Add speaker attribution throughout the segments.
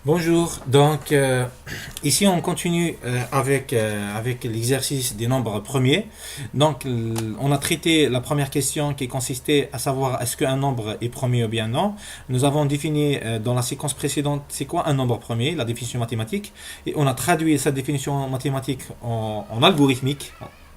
Speaker 1: Bonjour, ici on continue avec l'exercice des nombres premiers. On a traité la première question qui consistait à savoir est-ce qu'un nombre est premier ou bien non. Nous avons défini dans la séquence précédente c'est quoi un nombre premier, la définition mathématique, et on a traduit cette définition mathématique en algorithmique.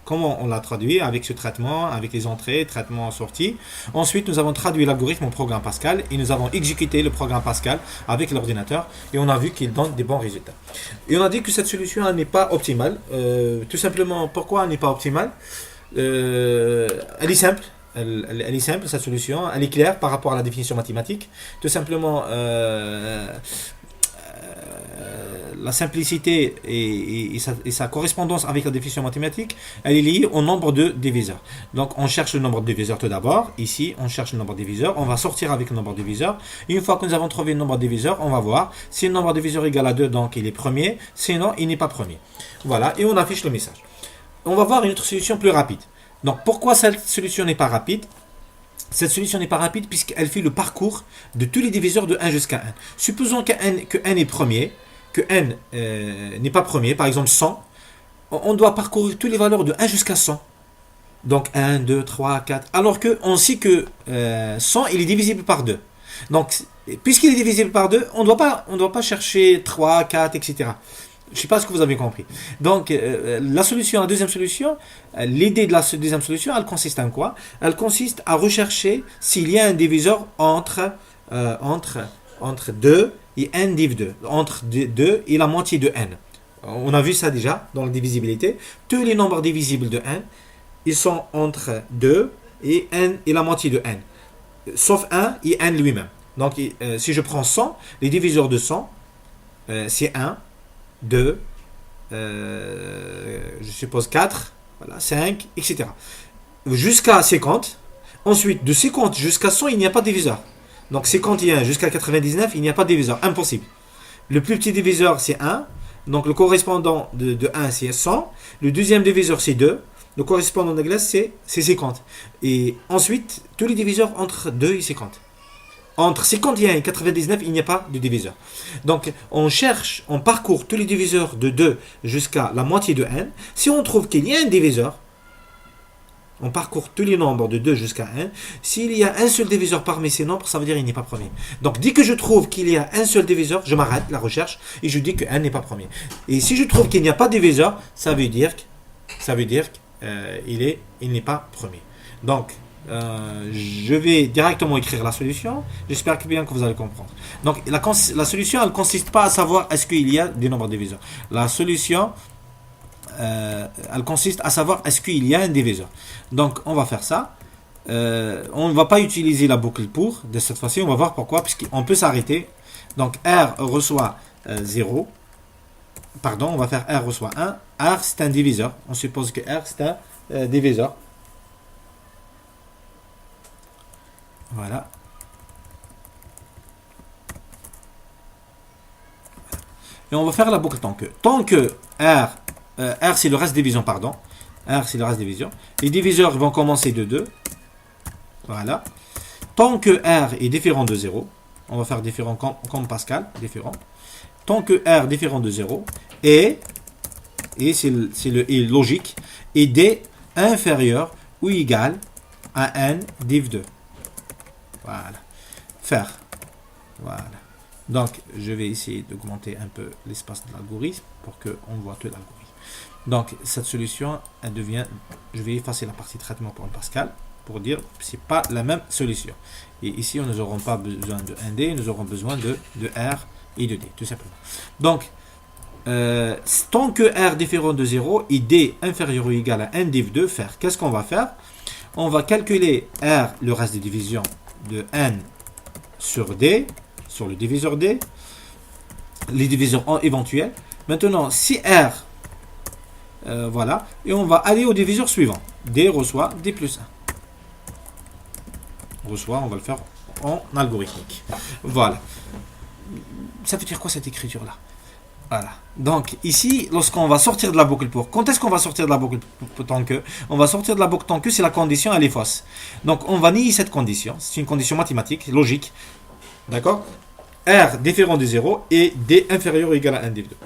Speaker 1: Comment on l'a traduit avec ce traitement, avec les entrées, traitement, sorties. Ensuite, nous avons traduit l'algorithme au programme Pascal et nous avons exécuté le programme Pascal avec l'ordinateur et on a vu qu'il donne des bons résultats. Et on a dit que cette solution elle n'est pas optimale. Tout simplement, pourquoi elle n'est pas optimale? Elle est simple. Elle est simple, cette solution. Elle est claire par rapport à la définition mathématique. Tout simplement, la simplicité et sa correspondance avec la définition mathématique, elle est liée au nombre de diviseurs. Donc on cherche le nombre de diviseurs tout d'abord. Ici, on cherche le nombre de diviseurs. On va sortir avec le nombre de diviseurs. Une fois que nous avons trouvé le nombre de diviseurs, on va voir si le nombre de diviseurs est égal à 2, donc il est premier. Sinon, il n'est pas premier. Voilà, et on affiche le message. On va voir une autre solution plus rapide. Donc pourquoi cette solution n'est pas rapide? Cette solution n'est pas rapide puisqu'elle fait le parcours de tous les diviseurs de 1 jusqu'à 1. Supposons que n est premier, que n n'est pas premier, par exemple 100, on doit parcourir toutes les valeurs de 1 jusqu'à 100. Donc 1, 2, 3, 4. Alors qu'on sait que 100, il est divisible par 2. Donc, puisqu'il est divisible par 2, on ne doit pas chercher 3, 4, etc. Je ne sais pas ce que vous avez compris. Donc, la deuxième solution, l'idée de la deuxième solution, elle consiste en quoi? Elle consiste à rechercher s'il y a un diviseur entre 2 et n div 2. Entre 2 et la moitié de n. On a vu ça déjà dans la divisibilité. Tous les nombres divisibles de n, ils sont entre 2 et n et la moitié de n. Sauf 1 et n lui-même. Donc, si je prends 100, les diviseurs de 100, c'est 1, 2, je suppose 4, voilà, 5, etc. Jusqu'à 50. Ensuite, de 50 jusqu'à 100, il n'y a pas de diviseur. Donc 51 jusqu'à 99, il n'y a pas de diviseur. Impossible. Le plus petit diviseur, c'est 1. Donc le correspondant de 1, c'est 100. Le deuxième diviseur, c'est 2. Le correspondant de glace, c'est 50. Et ensuite, tous les diviseurs entre 2 et 50. Entre 51 et 99, il n'y a pas de diviseur. Donc, on parcourt tous les diviseurs de 2 jusqu'à la moitié de n. Si on trouve qu'il y a un diviseur, on parcourt tous les nombres de 2 jusqu'à 1. S'il y a un seul diviseur parmi ces nombres, ça veut dire qu'il n'est pas premier. Donc, dès que je trouve qu'il y a un seul diviseur, je m'arrête la recherche et je dis que 1 n'est pas premier. Et si je trouve qu'il n'y a pas de diviseur, ça veut dire qu'il n'est pas premier. Donc, je vais directement écrire la solution. J'espère bien que vous allez comprendre. Donc, la solution, elle ne consiste pas à savoir est-ce qu'il y a des nombres diviseurs. La solution, elle consiste à savoir est-ce qu'il y a un diviseur. Donc, on va faire ça. On ne va pas utiliser la boucle pour. De cette fois-ci, on va voir pourquoi. Puisqu'on peut s'arrêter. Donc, R reçoit 0. Pardon, on va faire R reçoit 1. R, c'est un diviseur. On suppose que R, c'est un diviseur. Voilà. Et on va faire la boucle tant que. Tant que R c'est le reste division, pardon. R c'est le reste division. Les diviseurs vont commencer de 2. Voilà. Tant que R est différent de 0, on va faire différent comme Pascal, différent. Tant que R est différent de 0, et c'est le et logique, et D inférieur ou égal à n div 2. Voilà. Faire. Voilà. Donc, je vais essayer d'augmenter un peu l'espace de l'algorithme pour qu'on voit tout l'algorithme. Donc, cette solution, elle devient... Je vais effacer la partie traitement pour le Pascal pour dire que ce n'est pas la même solution. Et ici, nous n'aurons pas besoin de 1D, nous aurons besoin de R et de D, tout simplement. Donc, tant que R différent de 0 et D inférieur ou égal à n div 2, faire. Qu'est-ce qu'on va faire? On va calculer R, le reste des divisions, de n sur D, sur le diviseur D, les diviseurs éventuels. Maintenant, si R, voilà, et on va aller au diviseur suivant. D reçoit D plus 1. Reçoit, on va le faire en algorithmique. Voilà. Ça veut dire quoi cette écriture-là? Voilà. Donc ici, lorsqu'on va sortir de la boucle pour, quand est-ce qu'on va sortir de la boucle pour tant que? On va sortir de la boucle tant que si la condition elle est fausse. Donc on va nier cette condition. C'est une condition mathématique, logique. D'accord? R différent de 0 et D inférieur ou égal à 1 div 2.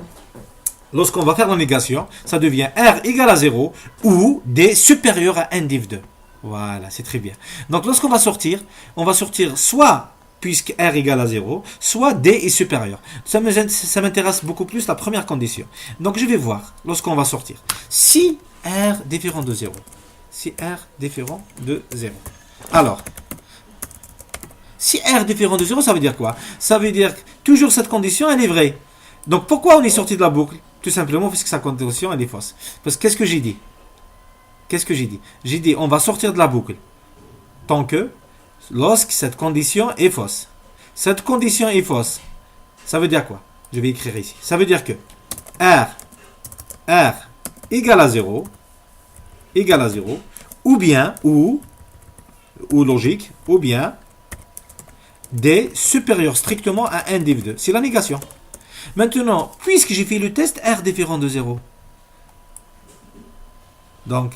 Speaker 1: Lorsqu'on va faire la négation, ça devient R égale à 0 ou D supérieur à 1 div 2. Voilà, c'est très bien. Donc lorsqu'on va sortir, on va sortir soit puisque R égale à 0, soit D est supérieur. Ça m'intéresse beaucoup plus la première condition. Donc je vais voir, lorsqu'on va sortir, si R différent de 0. Si R différent de 0. Alors, si R différent de 0, ça veut dire quoi? Ça veut dire que toujours cette condition, elle est vraie. Donc pourquoi on est sorti de la boucle? Tout simplement parce que sa condition, elle est fausse. Parce que qu'est-ce que j'ai dit? Qu'est-ce que j'ai dit? J'ai dit, on va sortir de la boucle. Tant que, lorsque cette condition est fausse. Cette condition est fausse. Ça veut dire quoi? Je vais écrire ici. Ça veut dire que R égale à 0, ou bien, ou logique, ou bien, D supérieur strictement à 1 div 2. C'est la négation. Maintenant, puisque j'ai fait le test, R différent de 0. Donc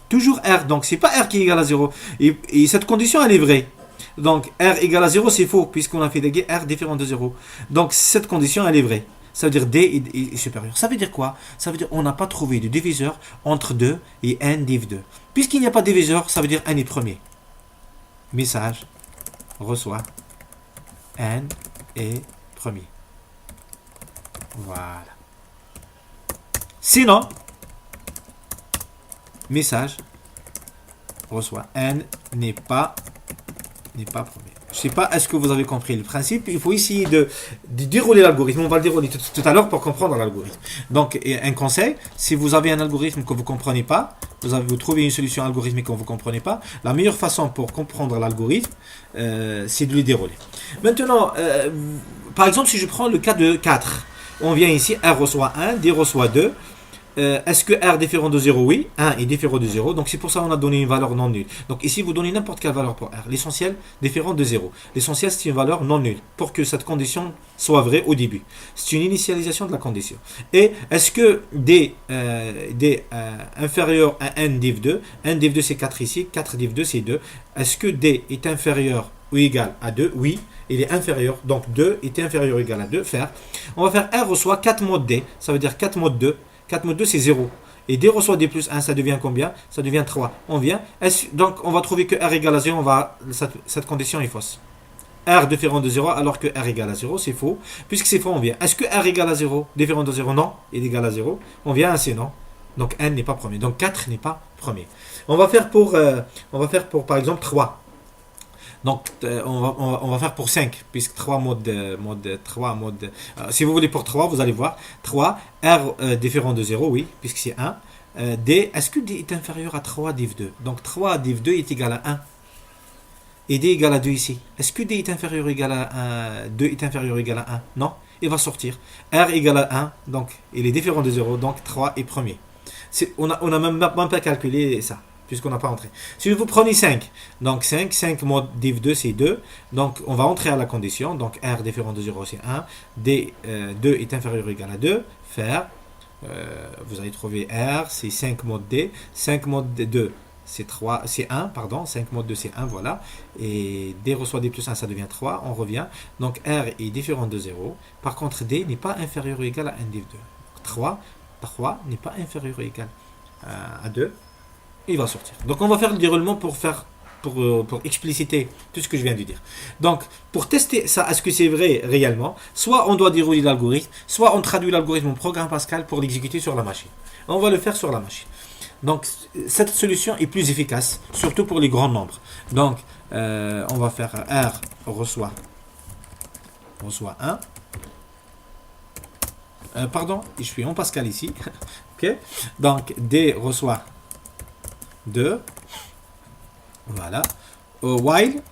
Speaker 1: toujours R. Donc, c'est pas R qui est égal à 0. Et cette condition, elle est vraie. Donc, R égale à 0, c'est faux, puisqu'on a fait des R différent de 0. Donc, cette condition, elle est vraie. Ça veut dire D est supérieur. Ça veut dire quoi? Ça veut dire qu'on n'a pas trouvé de diviseur entre 2 et 1 div 2. Puisqu'il n'y a pas de diviseur, ça veut dire 1 est premier. Message reçoit n est premier. Voilà. Sinon, message reçoit n n'est pas premier. Je ne sais pas, est-ce que vous avez compris le principe? Il faut essayer de dérouler l'algorithme. On va le dérouler tout à l'heure pour comprendre l'algorithme. Donc, un conseil, si vous avez un algorithme que vous ne comprenez pas, vous trouvez une solution algorithmique que vous ne comprenez pas, la meilleure façon pour comprendre l'algorithme, c'est de le dérouler. Maintenant, par exemple, si je prends le cas de 4, on vient ici, R reçoit 1, D reçoit 2. Est-ce que R différent de 0? Oui, 1 est différent de 0. Donc c'est pour ça qu'on a donné une valeur non nulle. Donc ici, vous donnez n'importe quelle valeur pour R. L'essentiel, différent de 0. L'essentiel, c'est une valeur non nulle pour que cette condition soit vraie au début. C'est une initialisation de la condition. Et est-ce que D inférieur à 1 div 2? 1 div 2, c'est 4 ici. 4 div 2, c'est 2. Est-ce que D est inférieur ou égal à 2? Oui, il est inférieur. Donc 2 est inférieur ou égal à 2. Faire. On va faire R reçoit 4 mod D. Ça veut dire 4 mod 2. 4 mod 2, c'est 0. Et D reçoit D plus 1, ça devient combien? Ça devient 3. On vient. Donc, on va trouver que R égale à 0. Cette condition est fausse. R différent de 0, alors que R égale à 0, c'est faux. Puisque c'est faux, on vient. Est-ce que R égale à 0? Différent de 0? Non. Il est égal à 0. On vient à C, non. Donc, n n'est pas premier. Donc, 4 n'est pas premier. On va faire pour par exemple, 3. Donc, on va faire pour 5, puisque 3 si vous voulez pour 3, vous allez voir. 3, R différent de 0, oui, puisque c'est 1. D, est-ce que D est inférieur à 3 div 2? Donc, 3 div 2 est égal à 1. Et D égale à 2 ici. Est-ce que D est inférieur ou égal à 1? 2 est inférieur ou égal à 1? Non, il va sortir. R égale à 1, donc il est différent de 0, donc 3 est premier. On n'a même pas calculé ça, puisqu'on n'a pas entré. Si vous prenez 5, donc 5 mod div 2, c'est 2. Donc, on va entrer à la condition. Donc, R différent de 0, c'est 1. D, 2 est inférieur ou égal à 2. Faire. Vous allez trouver R, c'est 5 mod D. 5 mod 2, c'est 1, pardon. 5 mod 2, c'est 1, voilà. Et D reçoit D plus 1, ça devient 3. On revient. Donc, R est différent de 0. Par contre, D n'est pas inférieur ou égal à 1 div 2. 3 n'est pas inférieur ou égal à 2. Il va sortir. Donc on va faire le déroulement pour expliciter tout ce que je viens de dire. Donc pour tester ça, est-ce que c'est vrai réellement? Soit on doit dérouler l'algorithme, soit on traduit l'algorithme en programme Pascal pour l'exécuter sur la machine. On va le faire sur la machine. Donc cette solution est plus efficace, surtout pour les grands nombres. Donc on va faire R reçoit 1. Pardon, je suis en Pascal ici. Ok. Donc D reçoit 2. Voilà. While,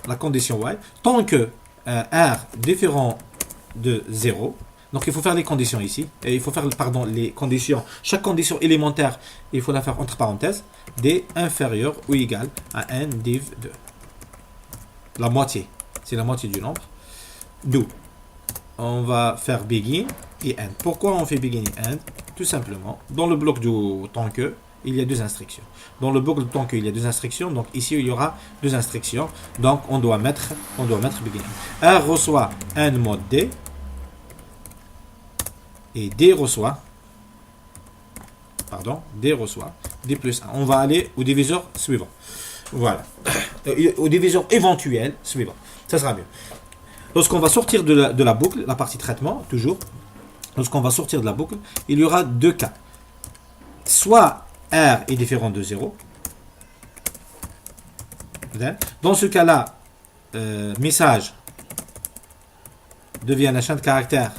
Speaker 1: la condition while, tant que R différent de 0, donc il faut faire les conditions ici, et il faut faire, les conditions, chaque condition élémentaire, il faut la faire entre parenthèses, D inférieur ou égal à 1 div 2. La moitié, c'est la moitié du nombre. D'où on va faire begin et end. Pourquoi on fait begin et end? Tout simplement, dans le bloc du tant que, il y a deux instructions. Dans le boucle tant qu'il y a deux instructions, donc ici il y aura deux instructions. Donc on doit mettre beginning. R reçoit un mode D et D reçoit D plus 1. On va aller au diviseur suivant. Voilà. Au diviseur éventuel suivant. Ça sera mieux. Lorsqu'on va sortir de la boucle, la partie traitement, toujours, lorsqu'on va sortir de la boucle, il y aura deux cas. Soit R est différent de 0. Dans ce cas-là, message devient un champ de caractère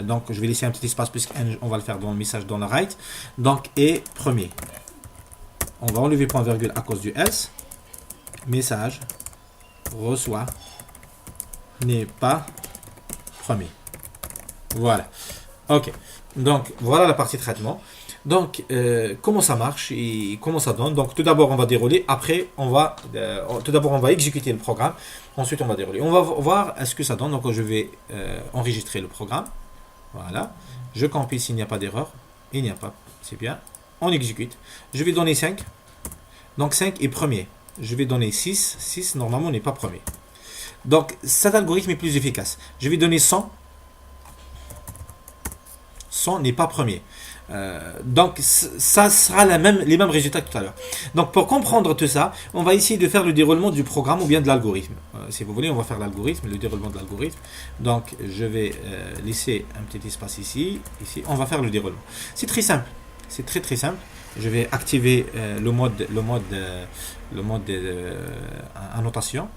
Speaker 1: donc je vais laisser un petit espace puisqu'on va le faire dans le message dans le write. Donc et premier. On va enlever point virgule à cause du else. Message reçoit n'est pas premier. Voilà. Ok. Donc voilà la partie traitement. Donc comment ça marche et comment ça donne. Donc tout d'abord on va dérouler. Après on va tout d'abord on va exécuter le programme. Ensuite on va dérouler. On va voir est-ce que ça donne. Donc je vais enregistrer le programme. Voilà. Je compile s'il n'y a pas d'erreur. Il n'y a pas. C'est bien. On exécute. Je vais donner 5. Donc 5 est premier. Je vais donner 6. 6 normalement n'est pas premier. Donc cet algorithme est plus efficace. Je vais donner 100. 100 n'est pas premier. Donc ça sera les mêmes résultats que tout à l'heure. Donc pour comprendre tout ça, on va essayer de faire le déroulement du programme ou bien de l'algorithme. Si vous voulez, on va faire l'algorithme, le déroulement de l'algorithme. Donc je vais laisser un petit espace ici. Ici, on va faire le déroulement. C'est très simple. C'est très très simple. Je vais activer le mode annotation.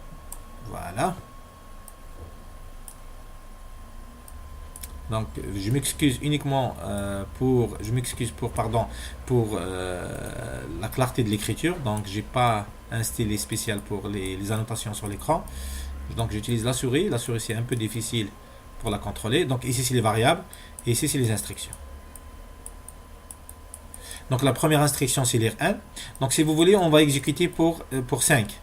Speaker 1: Voilà. Donc je m'excuse uniquement pour la clarté de l'écriture. Donc j'ai pas un stylet spécial pour les annotations sur l'écran. Donc j'utilise la souris. La souris c'est un peu difficile pour la contrôler. Donc ici c'est les variables et ici c'est les instructions. Donc la première instruction c'est lire 1. Donc si vous voulez on va exécuter pour 5.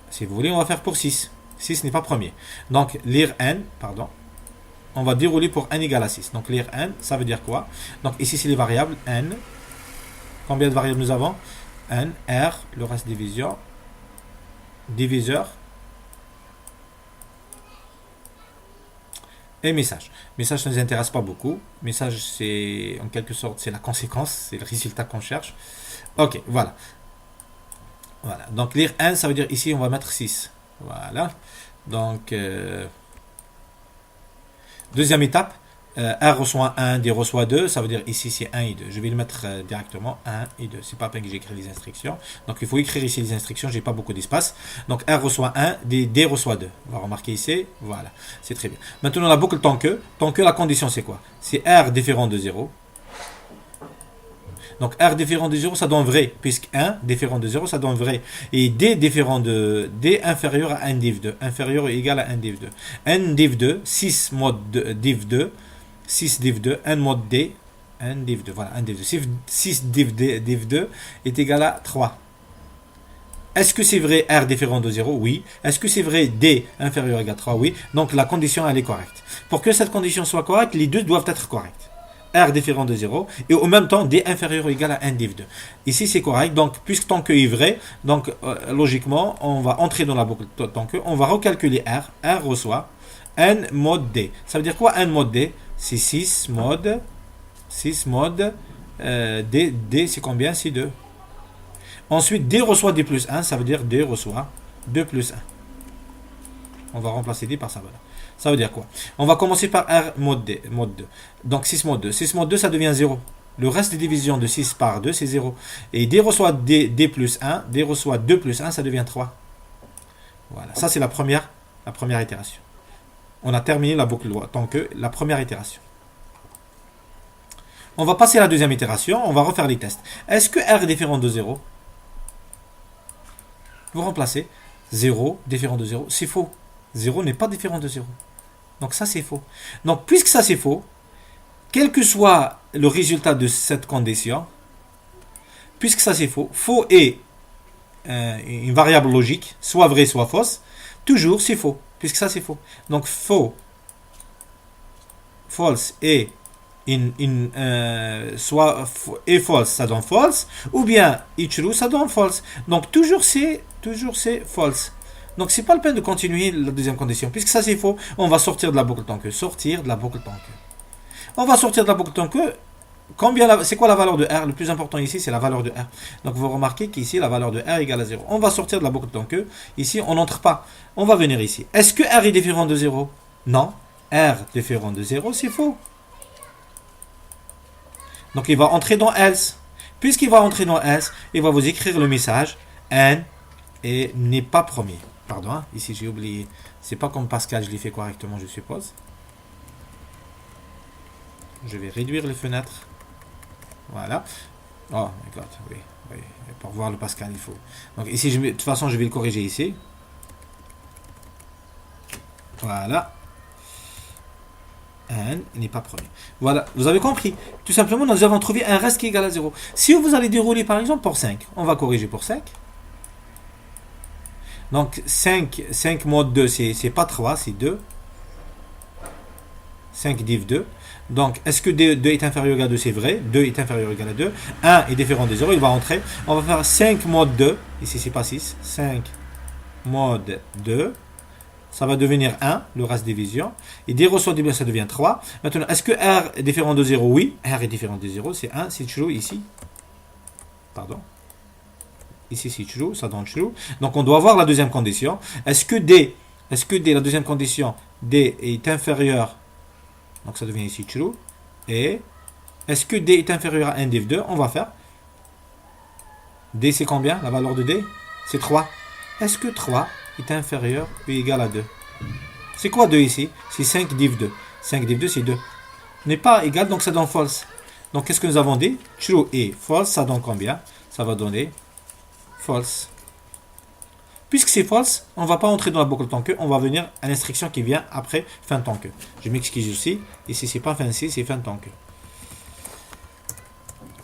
Speaker 1: Si vous voulez on va faire pour 6. 6 n'est pas premier. Donc lire 1, pardon. On va dérouler pour n égale à 6. Donc lire n, ça veut dire quoi? Donc ici c'est les variables n. Combien de variables nous avons? N, R, le reste division, diviseur et message. Message ça ne nous intéresse pas beaucoup. Message c'est en quelque sorte c'est la conséquence, c'est le résultat qu'on cherche. Ok, voilà. Voilà. Donc lire n, ça veut dire ici on va mettre 6. Voilà. Donc deuxième étape, R reçoit 1, D reçoit 2, ça veut dire ici c'est 1 et 2. Je vais le mettre directement 1 et 2. C'est pas la peine que j'écris les instructions. Donc il faut écrire ici les instructions, j'ai pas beaucoup d'espace. Donc R reçoit 1, D reçoit 2. On va remarquer ici, voilà, c'est très bien. Maintenant la boucle tant que la condition c'est quoi? C'est R différent de 0. Donc R différent de 0 ça donne vrai, puisque 1 différent de 0 ça donne vrai. Et D différent de D inférieur à 1 div 2. Inférieur ou égal à 1 div 2. 1 div 2, 6 mode div 2, 6 div 2, 1 mode D, 1 div 2. Voilà, 1 div 2. 6 div 2 est égal à 3. Est-ce que c'est vrai R différent de 0? Oui. Est-ce que c'est vrai D inférieur ou égal à 3? Oui. Donc la condition elle est correcte. Pour que cette condition soit correcte, les deux doivent être corrects. R différent de 0 et en même temps D inférieur ou égal à 1 div 2. Ici c'est correct, donc puisque tant que est vrai, donc logiquement on va entrer dans la boucle tant que, on va recalculer R reçoit n mode D. Ça veut dire quoi n mode D? C'est 6 mode D c'est combien? C'est 2. Ensuite D reçoit D plus 1, ça veut dire D reçoit 2 plus 1. On va remplacer D par sa valeur. Ça veut dire quoi? On va commencer par R mode 2. Donc 6 mode 2. 6 mode 2, ça devient 0. Le reste des divisions de 6 par 2, c'est 0. Et D reçoit D plus 1. D reçoit 2 plus 1, ça devient 3. Voilà. Ça, c'est la première itération. On a terminé la boucle tant que la première itération. On va passer à la deuxième itération. On va refaire les tests. Est-ce que R est différent de 0? Vous remplacez 0 différent de 0. C'est faux. 0 n'est pas différent de 0. Donc ça c'est faux. Donc puisque ça c'est faux, quel que soit le résultat de cette condition, puisque ça c'est faux, faux est une variable logique, soit vraie soit fausse, toujours c'est faux, puisque ça c'est faux. Donc faux false et soit et false, ça donne false, ou bien et true, ça donne false. Donc toujours c'est false. Donc c'est pas la peine de continuer la deuxième condition, puisque ça c'est faux. On va sortir de la boucle tant que. Sortir de la boucle tant que. On va sortir de la boucle tant que. C'est quoi la valeur de R? Le plus important ici, c'est la valeur de R. Donc vous remarquez qu'ici, la valeur de R égale à 0. On va sortir de la boucle tant que. Ici, on n'entre pas. On va venir ici. Est-ce que R est différent de 0? Non. R différent de 0, c'est faux. Donc il va entrer dans else. Puisqu'il va entrer dans else, il va vous écrire le message N et n'est pas premier. Pardon, hein, ici j'ai oublié. C'est pas comme Pascal, je l'ai fait correctement, je suppose. Je vais réduire les fenêtres. Voilà. Oh my god, oui. Pour voir le Pascal, il faut. Donc ici, de toute façon, je vais le corriger ici. Voilà. N n'est pas premier. Voilà, vous avez compris. Tout simplement, nous avons trouvé un reste qui est égal à 0. Si vous allez dérouler par exemple pour 5, on va corriger pour 5. Donc 5 mod 2, c'est pas 3, c'est 2. 5 div 2. Donc, est-ce que 2 est inférieur à 2? C'est vrai. 2 est inférieur ou égal à 2. 1 est différent de 0. Il va entrer. On va faire 5 mod 2. Ici, c'est pas 6. 5 mod 2. Ça va devenir 1, le reste division. Et 0 sur 10, ça devient 3. Maintenant, est-ce que R est différent de 0? Oui. R est différent de 0. C'est 1. C'est true ici. Pardon. Ici, c'est true. Ça donne true. Donc, on doit voir la deuxième condition. Est-ce que D, la deuxième condition, D est inférieur? Donc, ça devient ici true. Et est-ce que D est inférieur à 1 div 2? On va faire. D, c'est combien? La valeur de D? C'est 3. Est-ce que 3 est inférieur ou égal à 2? C'est quoi 2 ici? C'est 5 div 2. 5 div 2, c'est 2. N'est pas égal, donc ça donne false. Donc, qu'est-ce que nous avons dit? True et false, ça donne combien? Ça va donner false. Puisque c'est false, on ne va pas entrer dans la boucle tant que, on va venir à l'instruction qui vient après fin tant que. Je m'excuse aussi. Ici, c'est pas fin C, c'est fin tant que.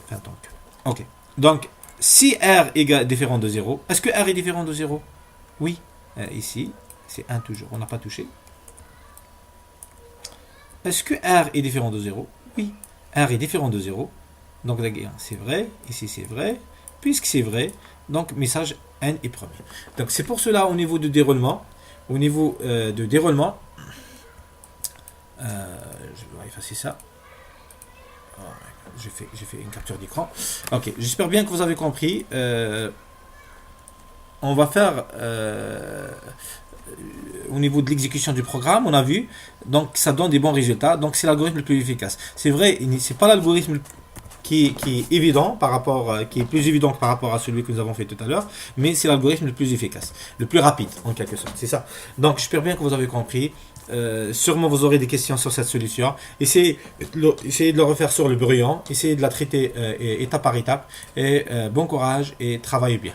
Speaker 1: Fin tant que. Ok. Donc, si R est différent de 0, est-ce que R est différent de 0? Oui. Ici, c'est 1 toujours. On n'a pas touché. Est-ce que R est différent de 0? Oui. R est différent de 0. Donc, c'est vrai. Ici, c'est vrai. Puisque c'est vrai, donc message N est premier. Donc, c'est pour cela, au niveau de déroulement, je vais effacer ça. Oh, j'ai fait une capture d'écran. Ok, j'espère bien que vous avez compris. On va faire au niveau de l'exécution du programme, on a vu, donc ça donne des bons résultats, donc c'est l'algorithme le plus efficace. C'est vrai, c'est pas l'algorithme qui est évident qui est plus évident que par rapport à celui que nous avons fait tout à l'heure, mais c'est l'algorithme le plus efficace, le plus rapide en quelque sorte, c'est ça. Donc j'espère bien que vous avez compris. Sûrement vous aurez des questions sur cette solution. Essayez de le refaire sur le brouillon, essayez de la traiter étape par étape, et bon courage et travaillez bien.